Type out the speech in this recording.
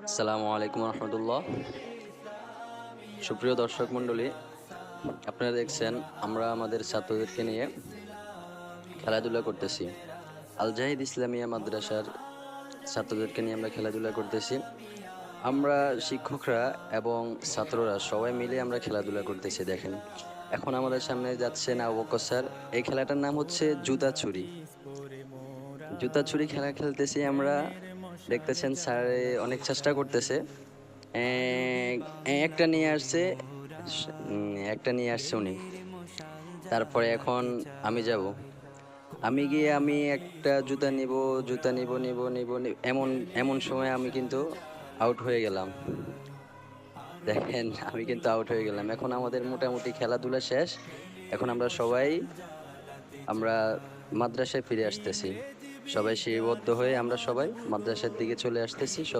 আসসালামু আলাইকুম রহমতুল্লাহ। সুপ্রিয় দর্শক মণ্ডলী, আপনারা দেখছেন আমরা আমাদের ছাত্রদেরকে নিয়ে খেলাধুলা করতেছি। আল জাহিদ ইসলামিয়া মাদ্রাসার ছাত্রদেরকে নিয়ে আমরা খেলাধুলা করতেছি। আমরা শিক্ষকরা এবং ছাত্ররা সবাই মিলে আমরা খেলাধুলা করতেছি। দেখেন, এখন আমাদের সামনে যাচ্ছেন আবু বকর স্যার। এই খেলাটার নাম হচ্ছে জুতা চুরি। জুতা চুরি খেলা খেলতেছি আমরা। দেখতেছেন স্যার অনেক চেষ্টা করতেছে। একটা নিয়ে আসছে, একটা নিয়ে আসছে উনি। তারপরে এখন আমি যাব, আমি গিয়ে আমি একটা জুতা নিব, জুতা নিব এমন এমন সময় আমি কিন্তু আউট হয়ে গেলাম। দেখেন, আমি কিন্তু আউট হয়ে গেলাম। এখন আমাদের মোটামুটি খেলাধুলা শেষ। এখন আমরা মাদ্রাসায় ফিরে আসতেছি। সবাই সারিবদ্ধ হয়ে আমরা সবাই মাদ্রাসার দিকে চলে আসতেছি।